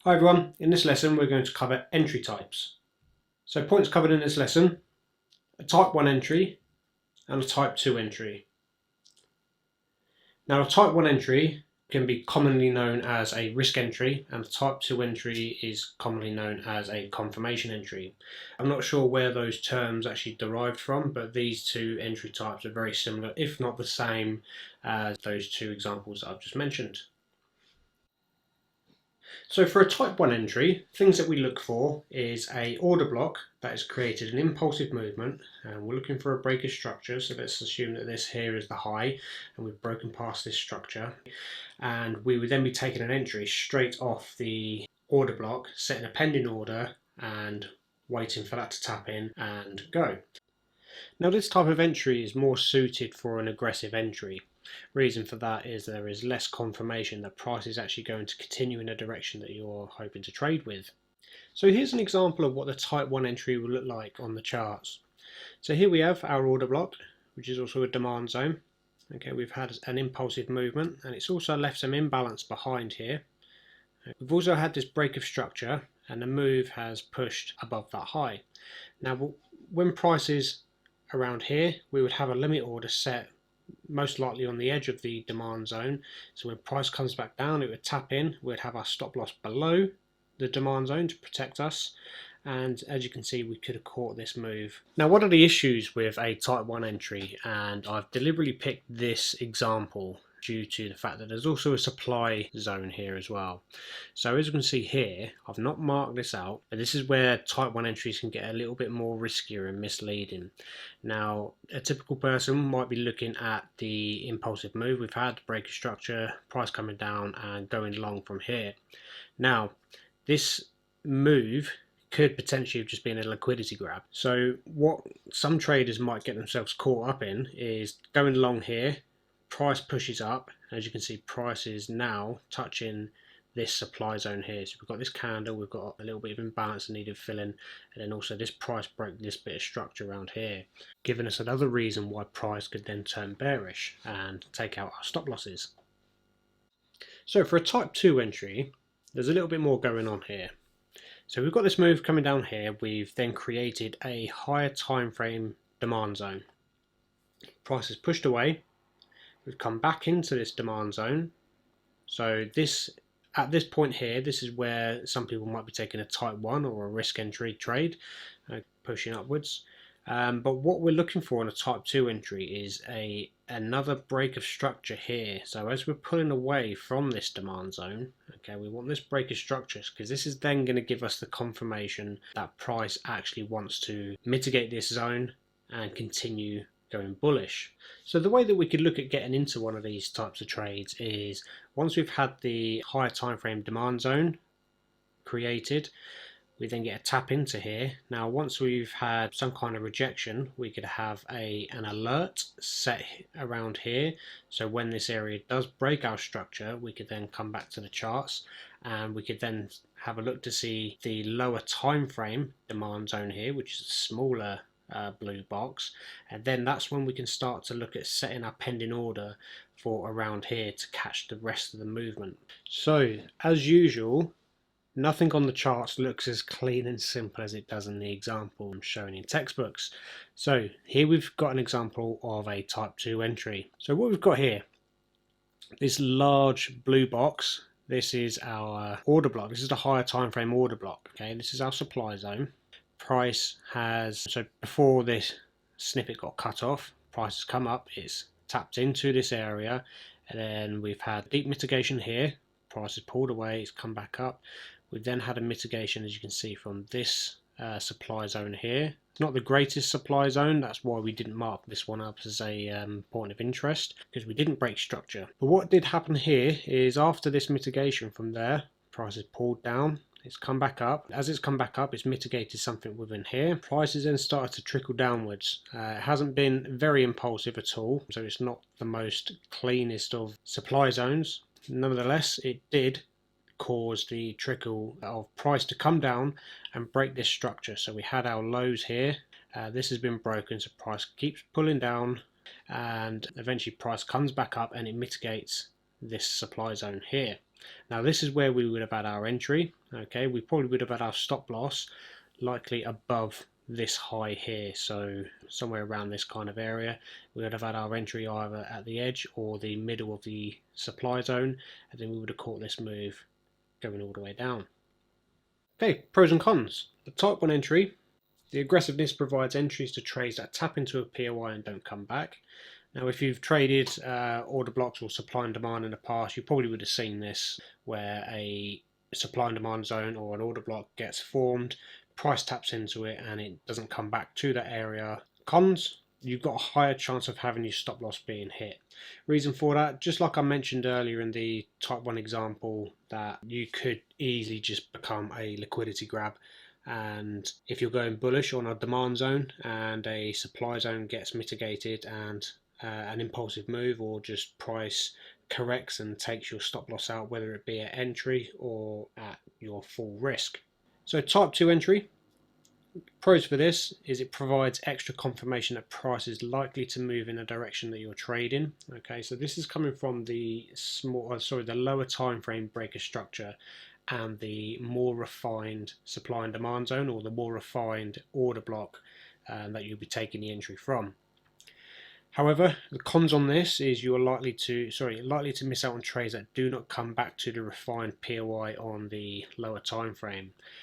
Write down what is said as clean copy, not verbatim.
Hi everyone, in this lesson we're going to cover entry types. So points covered in this lesson: a type 1 entry and a type 2 entry. Now a type 1 entry can be commonly known as a risk entry, and a type 2 entry is commonly known as a confirmation entry. I'm not sure where those terms actually derived from, but these two entry types are very similar, if not the same, as those two examples that I've just mentioned. So for a type 1 entry, things that we look for is a order block that has created an impulsive movement, and we're looking for a breaker structure. So let's assume that this here is the high and we've broken past this structure, and we would then be taking an entry straight off the order block, setting a pending order and waiting for that to tap in and go. Now this type of entry is more suited for an aggressive entry. Reason for that is there is less confirmation that price is actually going to continue in a direction that you're hoping to trade with. So here's an example of what the type 1 entry will look like on the charts. So here we have our order block, which is also a demand zone. Okay, we've had an impulsive movement, and it's also left some imbalance behind here. We've also had this break of structure, and the move has pushed above that high. Now when price is around here, we would have a limit order set most likely on the edge of the demand zone. So when price comes back down, it would tap in. We'd have our stop loss below the demand zone to protect us, and as you can see, we could have caught this move. Now what are the issues with a type 1 entry? And I've deliberately picked this example due to the fact that there's also a supply zone here as well. So as you can see here, I've not marked this out, but this is where type 1 entries can get a little bit more riskier and misleading. Now a typical person might be looking at the impulsive move we've had, breaker structure, price coming down and going long from here. Now this move could potentially have just been a liquidity grab. So what some traders might get themselves caught up in is going long here, price pushes up, as you can see price is now touching this supply zone here. So we've got this candle, we've got a little bit of imbalance needed filling, and then also this price broke this bit of structure around here, giving us another reason why price could then turn bearish and take out our stop losses. So for a type 2 entry, there's a little bit more going on here. So we've got this move coming down here, we've then created a higher time frame demand zone. Price is pushed away, we've come back into this demand zone. So this, at this point here, this is where some people might be taking a type 1 or a risk entry trade, pushing upwards. But what we're looking for in a type 2 entry is another break of structure here. So as we're pulling away from this demand zone, okay, we want this break of structure because this is then going to give us the confirmation that price actually wants to mitigate this zone and continue going bullish. So the way that we could look at getting into one of these types of trades is once we've had the higher time frame demand zone created, we then get a tap into here. Now once we've had some kind of rejection, we could have an alert set around here, so when this area does break our structure, we could then come back to the charts and we could then have a look to see the lower time frame demand zone here, which is a smaller blue box, and then that's when we can start to look at setting our pending order for around here to catch the rest of the movement. So as usual, nothing on the charts looks as clean and simple as it does in the example shown in textbooks. So here we've got an example of a type 2 entry. So what we've got here, this large blue box, this is our order block. This is the higher time frame order block. Okay, this is our supply zone. Price has, so before this snippet got cut off, price has come up, it's tapped into this area, and then we've had deep mitigation here. Price has pulled away, it's come back up. We've then had a mitigation, as you can see, from this supply zone here. It's not the greatest supply zone, that's why we didn't mark this one up as a point of interest, because we didn't break structure. But what did happen here is after this mitigation from there, price has pulled down, it's come back up. As it's come back up, it's mitigated something within here. Prices then started to trickle downwards. It hasn't been very impulsive at all, so it's not the most cleanest of supply zones. Nevertheless, it did cause the trickle of price to come down and break this structure. So we had our lows here. This has been broken, so price keeps pulling down, and eventually price comes back up and it mitigates this supply zone here. Now this is where we would have had our entry. Okay, we probably would have had our stop loss likely above this high here, so somewhere around this kind of area. We would have had our entry either at the edge or the middle of the supply zone, and then we would have caught this move going all the way down. Okay, pros and cons. The type 1 entry, the aggressiveness provides entries to trades that tap into a POI and don't come back. Now, if you've traded order blocks or supply and demand in the past, you probably would have seen this, where a supply and demand zone or an order block gets formed, price taps into it, and it doesn't come back to that area. Cons, you've got a higher chance of having your stop loss being hit. Reason for that, just like I mentioned earlier in the type 1 example, that you could easily just become a liquidity grab. And if you're going bullish on a demand zone and a supply zone gets mitigated and an impulsive move or just price corrects and takes your stop loss out, whether it be at entry or at your full risk. So type 2 entry, pros for this is it provides extra confirmation that price is likely to move in a direction that you're trading. Okay, so this is coming from the the lower time frame breaker structure and the more refined supply and demand zone, or the more refined order block that you'll be taking the entry from. However, the cons on this is you're likely to miss out on trades that do not come back to the refined POI on the lower time frame.